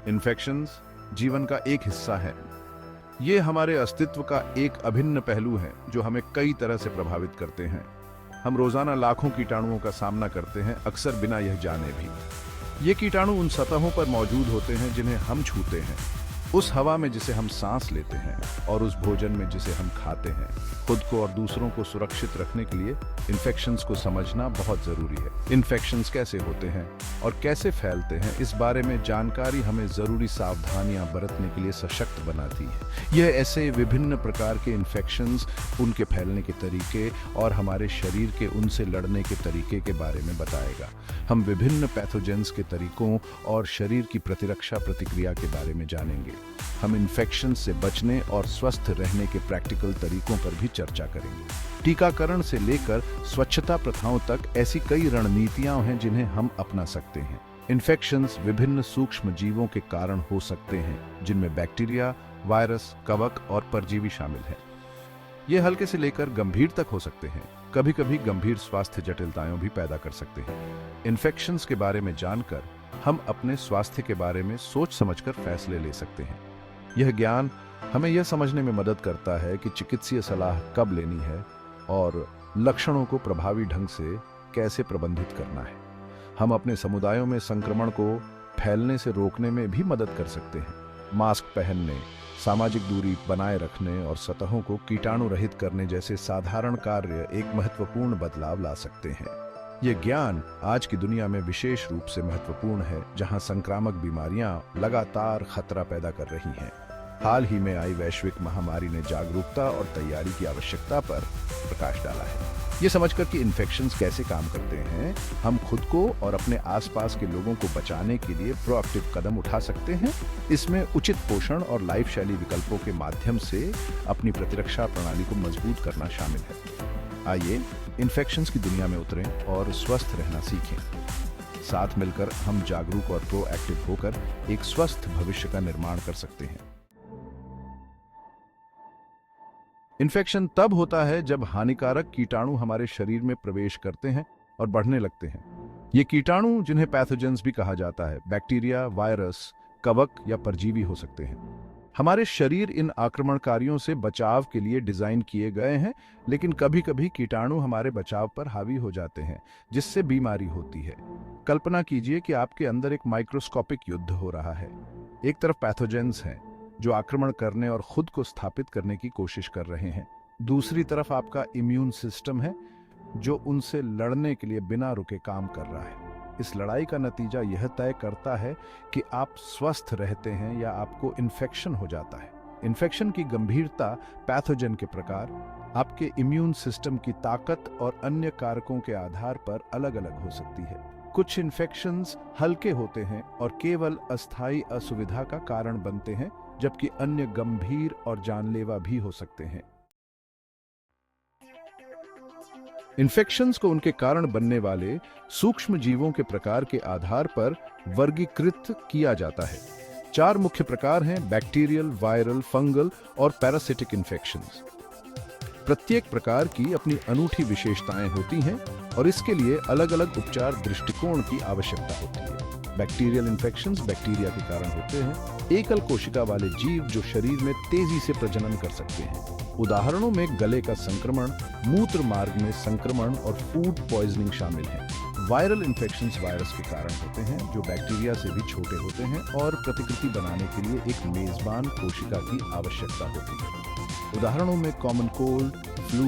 Infections जीवन का एक हिस्सा है। ये हमारे अस्तित्व का एक अभिन्न पहलू है जो हमें कई तरह से प्रभावित करते हैं। हम रोजाना लाखों कीटाणुओं का सामना करते हैं, अक्सर बिना यह जाने भी। ये कीटाणु उन सतहों पर मौजूद होते हैं जिन्हें हम छूते हैं, उस हवा में जिसे हम सांस लेते हैं और उस भोजन में जिसे हम खाते हैं। खुद को और दूसरों को सुरक्षित रखने के लिए इन्फेक्शंस को समझना बहुत जरूरी है। इन्फेक्शंस कैसे होते हैं और कैसे फैलते हैं, इस बारे में जानकारी हमें जरूरी सावधानियां बरतने के लिए सशक्त बनाती है। यह ऐसे विभिन्न प्रकार के इन्फेक्शंस, उनके फैलने के तरीके और हमारे शरीर के उनसे लड़ने के तरीके के बारे में बताएगा। हम विभिन्न पैथोजेंस के तरीकों और शरीर की प्रतिरक्षा प्रतिक्रिया के बारे में जानेंगे। हम इन्फेक्शन से बचने और स्वस्थ रहने के प्रैक्टिकल तरीकों पर भी चर्चा करेंगे। टीकाकरण से लेकर स्वच्छता प्रथाओं तक ऐसी कई रणनीतियां हैं जिन्हें हम अपना सकते हैं। इन्फेक्शंस विभिन्न सूक्ष्म जीवों के कारण हो सकते हैं, जिनमें बैक्टीरिया, वायरस, कवक और परजीवी शामिल हैं। ये हल्के से लेकर गंभीर तक हो सकते हैं, कभी कभी गंभीर स्वास्थ्य जटिलताएं भी पैदा कर सकते हैं। इन्फेक्शंस के बारे में जानकर हम अपने स्वास्थ्य के बारे में सोच समझकर फैसले ले सकते हैं। यह ज्ञान हमें यह समझने में मदद करता है कि चिकित्सीय सलाह कब लेनी है और लक्षणों को प्रभावी ढंग से कैसे प्रबंधित करना है। हम अपने समुदायों में संक्रमण को फैलने से रोकने में भी मदद कर सकते हैं। मास्क पहनने, सामाजिक दूरी बनाए रखने और सतहों को कीटाणु रहित करने जैसे साधारण कार्य एक महत्वपूर्ण बदलाव ला सकते हैं। यह ज्ञान आज की दुनिया में विशेष रूप से महत्वपूर्ण है, जहां संक्रामक बीमारियां लगातार खतरा पैदा कर रही हैं। हाल ही में आई वैश्विक महामारी ने जागरूकता और तैयारी की आवश्यकता पर प्रकाश डाला है। ये समझकर कि इन्फेक्शंस कैसे काम करते हैं, हम खुद को और अपने आसपास के लोगों को बचाने के लिए प्रोएक्टिव कदम उठा सकते हैं। इसमें उचित पोषण और लाइफ शैली विकल्पों के माध्यम से अपनी प्रतिरक्षा प्रणाली को मजबूत करना शामिल है। आइए इन्फेक्शंस की दुनिया में उतरें और स्वस्थ रहना सीखें। साथ मिलकर हम जागरूक और प्रोएक्टिव होकर एक स्वस्थ भविष्य का निर्माण कर सकते हैं। इन्फेक्शन तब होता है जब हानिकारक कीटाणु हमारे शरीर में प्रवेश करते हैं और बढ़ने लगते हैं। ये कीटाणु, जिन्हें पैथोजेंस भी कहा जाता है, बैक्टीरिया, वायरस, कवक या परजीवी हो सकते हैं। हमारे शरीर इन आक्रमणकारियों से बचाव के लिए डिजाइन किए गए हैं, लेकिन कभी कभी कीटाणु हमारे बचाव पर हावी हो जाते हैं, जिससे बीमारी होती है। कल्पना कीजिए कि आपके अंदर एक माइक्रोस्कोपिक युद्ध हो रहा है। एक तरफ पैथोजेंस हैं जो आक्रमण करने और खुद को स्थापित करने की कोशिश कर रहे हैं। दूसरी तरफ आपका इम्यून सिस्टम है जो उनसे लड़ने के लिए बिना रुके काम कर रहा है। इस लड़ाई का नतीजा यह तय करता है कि आप स्वस्थ रहते हैं या आपको इन्फेक्शन हो जाता है। इन्फेक्शन की गंभीरता, पैथोजन के प्रकार, आपके इम्यून सिस्टम की ताकत और अन्य कारकों के आधार पर अलग अलग हो सकती है। कुछ इन्फेक्शंस हल्के होते हैं और केवल अस्थायी असुविधा का कारण बनते हैं, जबकि अन्य गंभीर और जानलेवा भी हो सकते हैं। इन्फेक्शंस को उनके कारण बनने वाले सूक्ष्म जीवों के प्रकार के आधार पर वर्गीकृत किया जाता है। 4 मुख्य प्रकार हैं: बैक्टीरियल, वायरल, फंगल और पैरासिटिक इन्फेक्शंस। प्रत्येक प्रकार की अपनी अनूठी विशेषताएं होती हैं और इसके लिए अलग अलग उपचार दृष्टिकोण की आवश्यकता होती है। बैक्टीरियल इन्फेक्शंस बैक्टीरिया के कारण होते हैं, एकल कोशिका वाले जीव जो शरीर में तेजी से प्रजनन कर सकते हैं। उदाहरणों में गले का संक्रमण, मूत्र मार्ग में संक्रमण और फूड पॉइजनिंग शामिल हैं। वायरल इन्फेक्शंस वायरस के कारण होते हैं जो बैक्टीरिया से भी छोटे होते हैं और प्रतिकृति बनाने के लिए एक मेजबान कोशिका की आवश्यकता होती है। उदाहरणों में कॉमन कोल्ड, फ्लू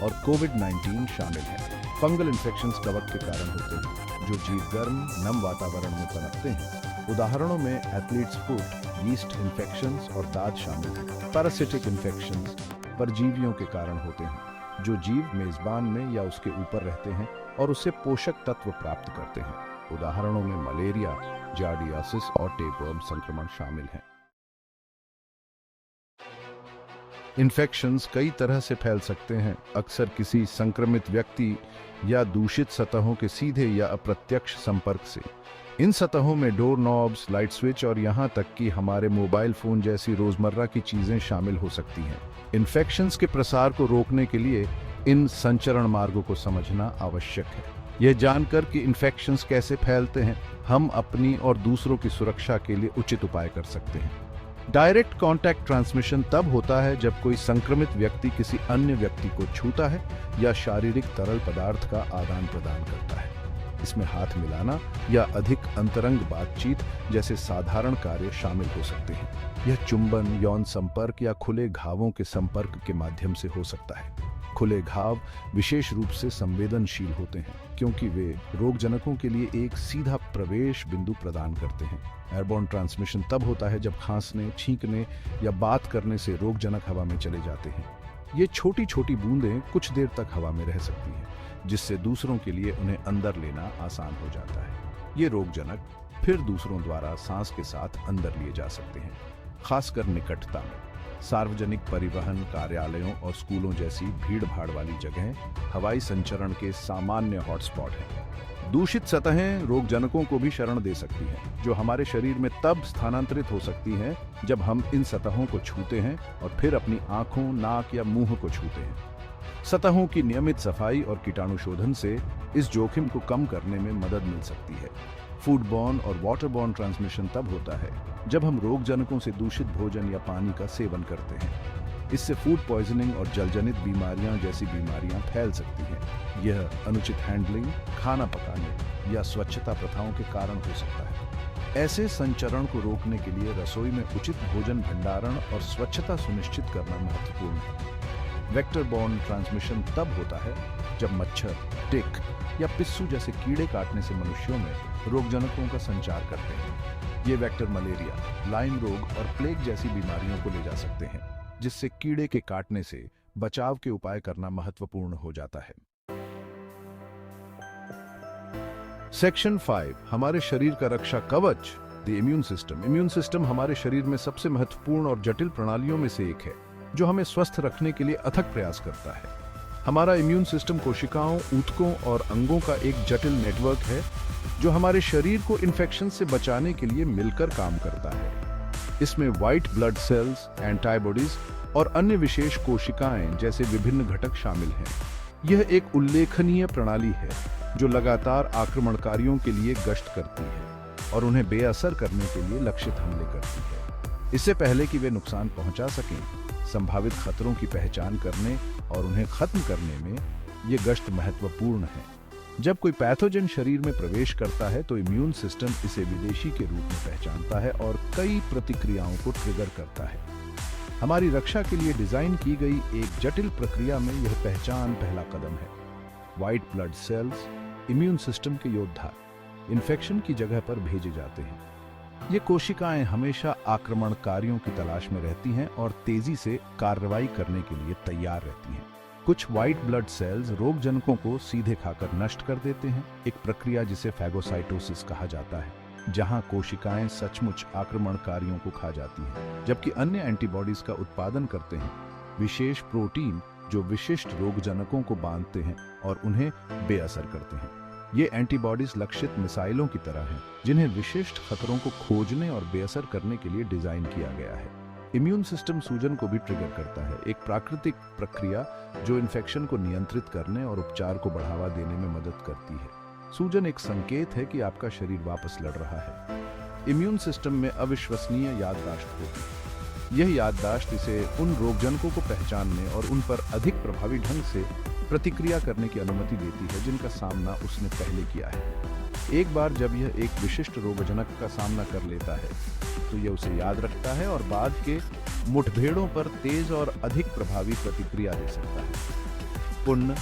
और कोविड-19 शामिल हैं। फंगल इन्फेक्शंस कवक के कारण होते हैं जो जीव गर्म, नम वातावरण में पनपते हैं। उदाहरणों में एथलीट्स फुट, यीस्ट इन्फेक्शंस और दाद शामिल हैं। पैरासिटिक इन्फेक्शंस परजीवियों के कारण होते हैं जो जीव मेजबान में या उसके ऊपर रहते हैं और उससे पोषक तत्व प्राप्त करते हैं। उदाहरणों में मलेरिया, जार्डियासिस और टेपवर्म संक्रमण शामिल हैं। इन्फेक्शंस कई तरह से फैल सकते हैं, अक्सर किसी संक्रमित व्यक्ति या दूषित सतहों के सीधे या अप्रत्यक्ष संपर्क से। इन सतहों में डोर नॉब्स, लाइट स्विच और यहाँ तक कि हमारे मोबाइल फोन जैसी रोजमर्रा की चीजें शामिल हो सकती हैं। इन्फेक्शंस के प्रसार को रोकने के लिए इन संचरण मार्गों को समझना आवश्यक है। यह जानकर कि इन्फेक्शंस कैसे फैलते हैं, हम अपनी और दूसरों की सुरक्षा के लिए उचित उपाय कर सकते हैं। डायरेक्ट कांटेक्ट ट्रांसमिशन तब होता है जब कोई संक्रमित व्यक्ति किसी अन्य व्यक्ति को छूता है या शारीरिक तरल पदार्थ का आदान प्रदान करता है। इसमें हाथ मिलाना या अधिक अंतरंग बातचीत जैसे साधारण कार्य शामिल हो सकते हैं। यह चुंबन, यौन संपर्क या खुले घावों के संपर्क के माध्यम से हो सकता है। खुले घाव विशेष रूप से संवेदनशील होते हैं क्योंकि वे रोगजनकों के लिए एक सीधा प्रवेश बिंदु प्रदान करते हैं। एयरबॉर्न ट्रांसमिशन तब होता है जब खांसने, छींकने या बात करने से रोगजनक हवा में चले जाते हैं। ये छोटी छोटी बूंदें कुछ देर तक हवा में रह सकती हैं, जिससे दूसरों के लिए उन्हें अंदर लेना आसान हो जाता है। ये रोगजनक फिर दूसरों द्वारा सांस के साथ अंदर लिए जा सकते हैं, खासकर निकटता में। सार्वजनिक परिवहन, कार्यालयों और स्कूलों जैसी भीड़-भाड़ वाली जगहें हवाई संचरण के सामान्य हॉटस्पॉट हैं। दूषित सतहें रोगजनकों को भी शरण दे सकती हैं, जो हमारे शरीर में तब स्थानांतरित हो सकती हैं जब हम इन सतहों को छूते हैं और फिर अपनी आंखों, नाक या मुंह को छूते हैं। सतहों की नियमित सफाई और कीटाणुशोधन से इस जोखिम को कम करने में मदद मिल सकती है। फूडबॉर्न और वाटरबॉर्न ट्रांसमिशन तब होता है जब हम रोगजनकों से दूषित भोजन या पानी का सेवन करते हैं। इससे फूड पॉइजनिंग और जलजनित बीमारियां जैसी बीमारियां फैल सकती हैं। यह अनुचित हैंडलिंग, खाना पकाने या स्वच्छता प्रथाओं के कारण हो सकता है। ऐसे संचरण को रोकने के लिए रसोई में उचित भोजन भंडारण और स्वच्छता सुनिश्चित करना महत्वपूर्ण है। वेक्टर बॉर्न ट्रांसमिशन तब होता है जब मच्छर, टिक या पिस्सू जैसे कीड़े काटने से मनुष्यों में रोगजनकों का संचार करते हैं। ये वेक्टर मलेरिया, लाइम रोग और प्लेग जैसी बीमारियों को ले जा सकते हैं, जिससे कीड़े के काटने से बचाव के उपाय करना महत्वपूर्ण हो जाता है। सेक्शन 5, हमारे शरीर का रक्षा कवच, the immune system. Immune system हमारे शरीर में सबसे महत्वपूर्ण और जटिल प्रणालियों में से एक है, जो हमें स्वस्थ रखने के लिए अथक प्रयास करता है। हमारा इम्यून सिस्टम कोशिकाओं, ऊतकों और अंगों का एक जटिल नेटवर्क है, जो हमारे शरीर को इन्फेक्शन से बचाने के लिए मिलकर काम करता है। इसमें व्हाइट ब्लड सेल्स, एंटीबॉडीज और अन्य विशेष कोशिकाएं जैसे विभिन्न घटक शामिल हैं। यह एक उल्लेखनीय प्रणाली है जो लगातार आक्रमणकारियों के लिए गश्त करती है और उन्हें बेअसर करने के लिए लक्षित हमले करती है। इससे पहले कि वे नुकसान पहुंचा सकें, संभावित खतरों की पहचान करने और उन्हें खत्म करने में यह गश्त महत्वपूर्ण है। जब कोई पैथोजन शरीर में प्रवेश करता है तो इम्यून सिस्टम इसे विदेशी के रूप में पहचानता है और कई प्रतिक्रियाओं को ट्रिगर करता है। हमारी रक्षा के लिए डिजाइन की गई एक जटिल प्रक्रिया में यह पहचान पहला कदम है। White blood cells immune system के योद्धा इन्फेक्शन की जगह पर भेजे जाते हैं। ये कोशिकाएं हमेशा आक्रमणकारियों की तलाश में रहती हैं और तेजी से कार्रवाई करने के लिए तैयार रहती हैं। कुछ व्हाइट ब्लड सेल्स रोगजनकों को सीधे खाकर नष्ट कर देते हैं, एक प्रक्रिया जिसे फैगोसाइटोसिस कहा जाता है, जहां कोशिकाएं सचमुच आक्रमणकारियों को खा जाती हैं, जबकि अन्य एंटीबॉडीज का उत्पादन करते हैं, विशेष प्रोटीन जो विशिष्ट रोगजनकों को बांधते हैं और उन्हें बेअसर करते हैं। ये एंटीबॉडीज लक्षित मिसाइलों की तरह हैं, जिन्हें विशिष्ट खतरों को खोजने और बेअसर करने के लिए डिजाइन किया गया है। इम्यून सिस्टम सूजन को भी ट्रिगर करता है, एक प्राकृतिक प्रक्रिया जो इन्फेक्शन को नियंत्रित करने और उपचार को बढ़ावा देने में मदद करती है। सूजन एक संकेत है कि आपका शरीर वापस लड़ रहा है। इम्यून सिस्टम में अविश्वसनीय याददाश्त होती है। यह याददाश्त इसे उन रोगजनकों को पहचानने और उन पर अधिक प्रभावी ढंग से प्रतिक्रिया करने की अनुमति देती है जिनका सामना उसने पहले किया है। एक बार जब यह एक विशिष्ट रोगजनक का सामना कर लेता है तो यह उसे याद रखता है और बाद के मुठभेड़ों पर तेज और अधिक प्रभावी प्रतिक्रिया दे सकता है। पुण्य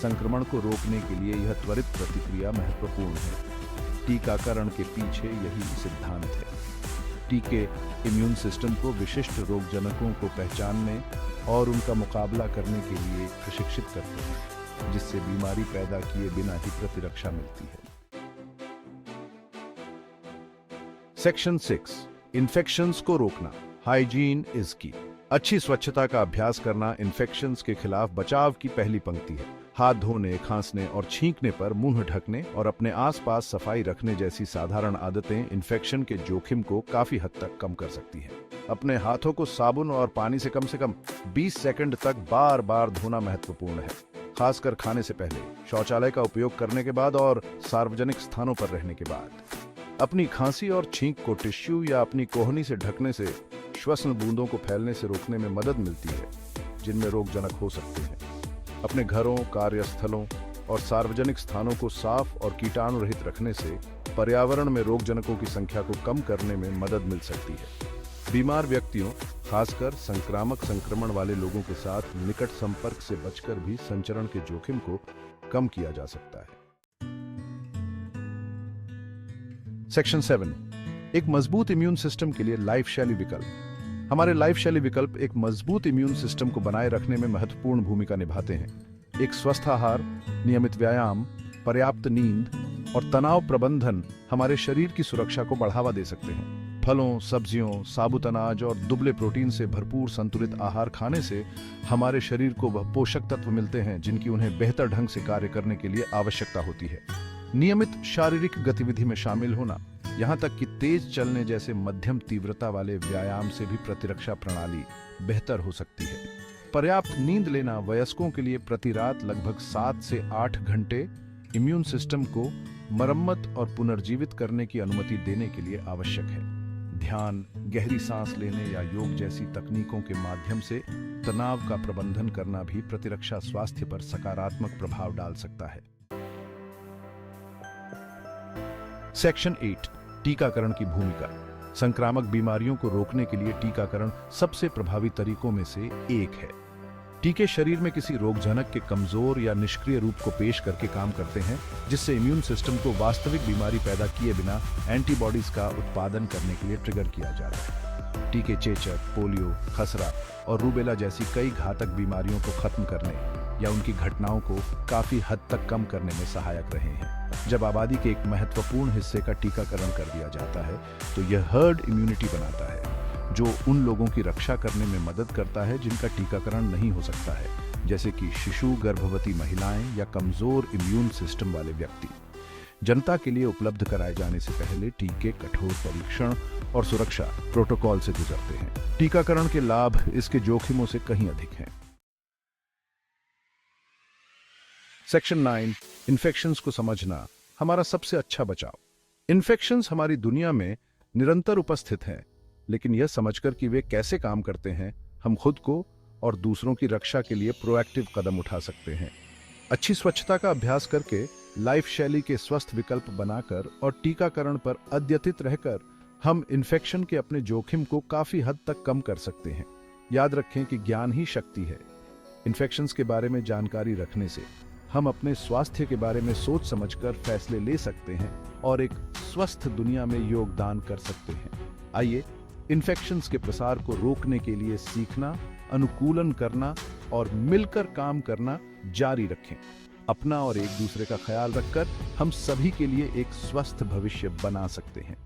संक्रमण को रोकने के लिए यह त्वरित प्रतिक्रिया महत्वपूर्ण है। टीकाकरण के पीछे यही सिद्धांत है। टीके इम्यून सिस्टम को विशिष्ट रोगजनकों को पहचानने और उनका मुकाबला करने के लिए प्रशिक्षित करते हैं, जिससे बीमारी पैदा किए बिना ही प्रतिरक्षा मिलती है। सेक्शन 6, इन्फेक्शंस को रोकना, हाइजीन इज की। अच्छी स्वच्छता का अभ्यास करना इन्फेक्शंस के खिलाफ बचाव की पहली पंक्ति है। हाथ धोने, खांसने और छींकने पर मुंह ढकने और अपने आसपास सफाई रखने जैसी साधारण आदतें इन्फेक्शन के जोखिम को काफी हद तक कम कर सकती हैं। अपने हाथों को साबुन और पानी से कम 20 सेकंड तक बार बार धोना महत्वपूर्ण है, खासकर खाने से पहले, शौचालय का उपयोग करने के बाद और सार्वजनिक स्थानों पर रहने के बाद। अपनी खांसी और छींक को टिश्यू या अपनी कोहनी से ढकने से श्वसन बूंदों को फैलने से रोकने में मदद मिलती है, जिनमें रोगजनक हो सकते हैं। अपने घरों, कार्यस्थलों और सार्वजनिक स्थानों को साफ और कीटाणु रहित रखने से पर्यावरण में रोगजनकों की संख्या को कम करने में मदद मिल सकती है। बीमार व्यक्तियों, खासकर संक्रामक संक्रमण वाले लोगों के साथ निकट संपर्क से बचकर भी संचरण के जोखिम को कम किया जा सकता है। सेक्शन 7, एक मजबूत इम्यून सिस्टम के लिए लाइफ शैली विकल्प। हमारे लाइफ शैली विकल्प एक मजबूत इम्यून सिस्टम को बनाए रखने में महत्वपूर्ण भूमिका निभाते हैं। एक स्वस्थ आहार, नियमित व्यायाम, पर्याप्त नींद और तनाव प्रबंधन हमारे शरीर की सुरक्षा को बढ़ावा दे सकते हैं। फलों, सब्जियों, साबुत अनाज और दुबले प्रोटीन से भरपूर संतुलित आहार खाने से हमारे शरीर को वह पोषक तत्व मिलते हैं जिनकी उन्हें बेहतर ढंग से कार्य करने के लिए आवश्यकता होती है। नियमित शारीरिक गतिविधि में शामिल होना, यहाँ तक कि तेज चलने जैसे मध्यम तीव्रता वाले व्यायाम से भी प्रतिरक्षा प्रणाली बेहतर हो सकती है। पर्याप्त नींद लेना वयस्कों के लिए प्रति रात लगभग 7 से 8 घंटे इम्यून सिस्टम को मरम्मत और पुनर्जीवित करने की अनुमति देने के लिए आवश्यक है। ध्यान, गहरी सांस लेने या योग जैसी तकनीकों के माध्यम से तनाव का प्रबंधन करना भी प्रतिरक्षा स्वास्थ्य पर सकारात्मक प्रभाव डाल सकता है। सेक्शन 8, टीकाकरण की भूमिका। संक्रामक बीमारियों को रोकने के लिए टीकाकरण सबसे प्रभावी तरीकों में से एक है। टीके शरीर में किसी रोगजनक के कमजोर या निष्क्रिय रूप को पेश करके काम करते हैं, जिससे इम्यून सिस्टम को वास्तविक बीमारी पैदा किए बिना एंटीबॉडीज का उत्पादन करने के लिए ट्रिगर किया जा रहा है। टीके चेचक, पोलियो, खसरा और रूबेला जैसी कई घातक बीमारियों को खत्म करने या उनकी घटनाओं को काफी हद तक कम करने में सहायक रहे हैं। जब आबादी के एक महत्वपूर्ण हिस्से का टीकाकरण कर दिया जाता है, तो यह हर्ड इम्यूनिटी बनाता है, जो उन लोगों की रक्षा करने में मदद करता है जिनका टीकाकरण नहीं हो सकता है, जैसे कि शिशु, गर्भवती महिलाएं या कमजोर इम्यून सिस्टम वाले व्यक्ति। जनता के लिए उपलब्ध कराए जाने से पहले टीके कठोर परीक्षण और सुरक्षा प्रोटोकॉल से गुजरते हैं। टीकाकरण के लाभ इसके जोखिमों से कहीं अधिक हैं। सेक्शन 9, इन्फेक्शंस को समझना हमारा सबसे अच्छा बचाव। इन्फेक्शंस हमारी दुनिया में निरंतर उपस्थित हैं, लेकिन यह समझकर कि वे कैसे काम करते हैं, हम खुद को और दूसरों की रक्षा के लिए प्रोएक्टिव कदम उठा सकते हैं। अच्छी स्वच्छता का अभ्यास करके, लाइफ शैली के स्वस्थ विकल्प बनाकर और टीकाकरण पर अद्यतित रहकर हम इन्फेक्शन के अपने जोखिम को काफी हद तक कम कर सकते हैं। याद रखें कि ज्ञान ही शक्ति है। इन्फेक्शंस के बारे में जानकारी रखने से हम अपने स्वास्थ्य के बारे में सोच समझकर फैसले ले सकते हैं और एक स्वस्थ दुनिया में योगदान कर सकते हैं। आइए इन्फेक्शंस के प्रसार को रोकने के लिए सीखना, अनुकूलन करना और मिलकर काम करना जारी रखें। अपना और एक दूसरे का ख्याल रखकर हम सभी के लिए एक स्वस्थ भविष्य बना सकते हैं।